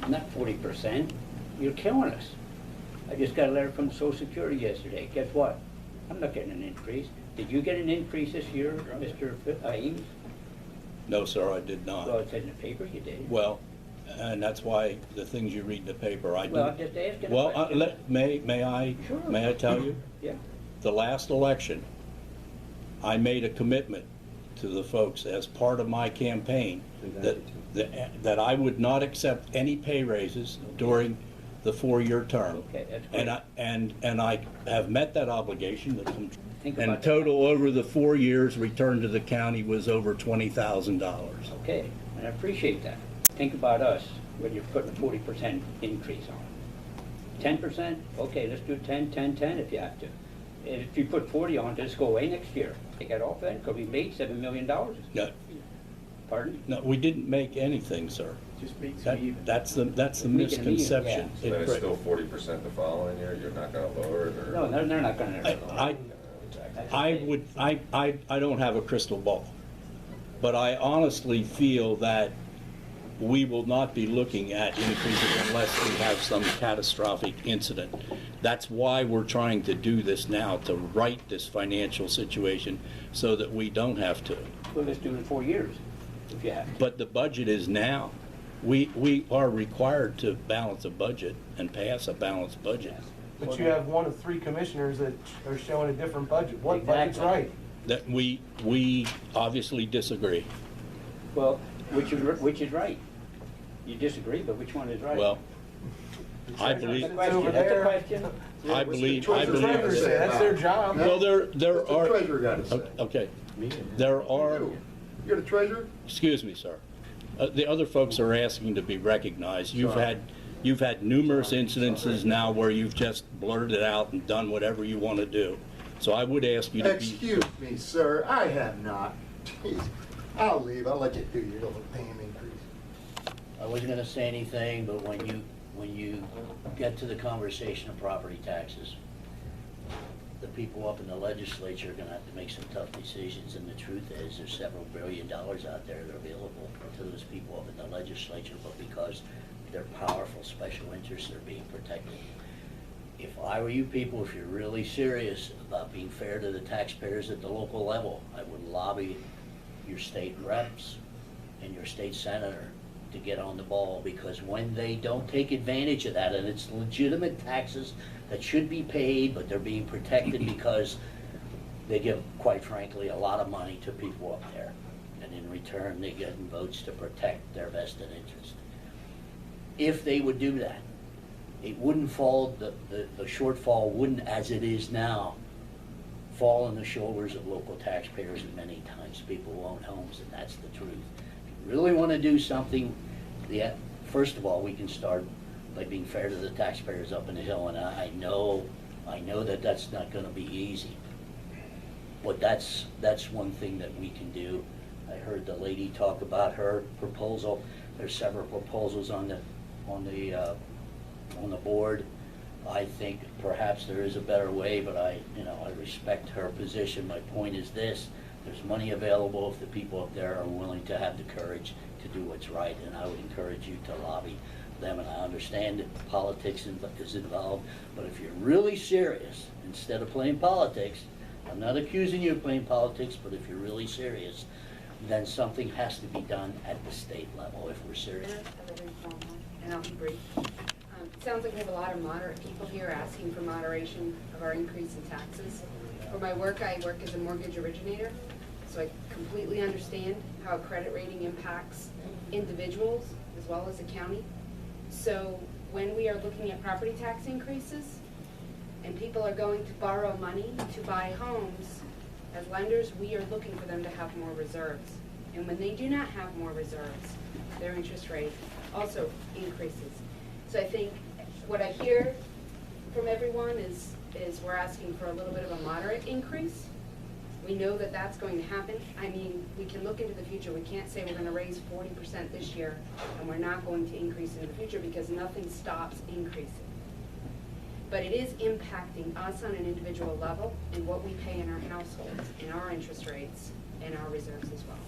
Not 40%. You're killing us. I just got a letter from Social Security yesterday. Guess what? I'm not getting an increase. Did you get an increase this year, Mr. Eames? No, sir, I did not. Well, it said in the paper you did. Well, and that's why the things you read in the paper, I do. Well, I'm just asking a Well, question. may I tell you? Yeah. The last election, I made a commitment to the folks as part of my campaign that I would not accept any pay raises during the 4-year term. Okay, that's great. And I have met that obligation. Think And about total over the 4 years returned to the county was over $20,000. Okay, and I appreciate that. Think about us when you're putting a 40% increase on. 10%? Okay, let's do 10, 10, 10 if you have to. And if you put 40 on, just go away next year. Take that off then, because we made $7 million. No, Pardon? no, we didn't make anything, sir. Just makes it even. That's the Making it even, misconception. yeah. So then it's still 40% the following year, you're not gonna lower it, or? No, they're not gonna. I don't have a crystal ball, but I honestly feel that we will not be looking at increases unless we have some catastrophic incident. That's why we're trying to do this now, to right this financial situation so that we don't have to. Well, let's do it in 4 years, if you have to. But the budget is now. We are required to balance a budget and pass a balanced budget. But you have one of 3 commissioners that are showing a different budget. What budget's Exactly. right? That we obviously disagree. Well, which is right? You disagree, but which one is right? Well, I believe, That's a question. That's a question. I believe, What's the treasurer say? That's their job. well, there What's the are, treasurer got to say? okay, there are, You're the treasurer? excuse me, sir. The other folks are asking to be recognized. You've had numerous incidences now where you've just blurted out and done whatever you want to do. So I would ask you to be. Excuse me, sir, I have not. Jeez. I'll leave, I'll let you do your little damn increase. I wasn't gonna say anything, but when you get to the conversation of property taxes, the people up in the legislature are gonna have to make some tough decisions, and the truth is, there's several $1 billion out there that are available to those people up in the legislature, but because they're powerful special interests, they're being protected. If I were you people, if you're really serious about being fair to the taxpayers at the local level, I would lobby your state reps and your state senator to get on the ball, because when they don't take advantage of that, and it's legitimate taxes that should be paid, but they're being protected because they give, quite frankly, a lot of money to people up there, and in return they get votes to protect their vested interest. If they would do that, it wouldn't fall, the shortfall wouldn't, as it is now, fall on the shoulders of local taxpayers, and many times people who own homes, and that's the truth. If you really want to do something, first of all, we can start by being fair to the taxpayers up in the hill, and I know that that's not going to be easy, but that's one thing that we can do. I heard the lady talk about her proposal. There's several proposals on the board. I think perhaps there is a better way, but I respect her position. My point is this: there's money available if the people up there are willing to have the courage to do what's right, and I would encourage you to lobby them. And I understand that politics is involved, but if you're really serious, instead of playing politics, I'm not accusing you of playing politics, but if you're really serious, then something has to be done at the state level if we're serious. And I'll be brief. It sounds like we have a lot of moderate people here asking for moderation of our increase in taxes. For my work, I work as a mortgage originator, so I completely understand how a credit rating impacts individuals as well as the county. So when we are looking at property tax increases and people are going to borrow money to buy homes, as lenders, we are looking for them to have more reserves. And when they do not have more reserves, their interest rate also increases. So I think what I hear from everyone is we're asking for a little bit of a moderate increase. We know that that's going to happen. I mean, we can look into the future. We can't say we're going to raise 40% this year and we're not going to increase in the future, because nothing stops increasing. But it is impacting us on an individual level in what we pay in our households, in our interest rates, and our reserves as well.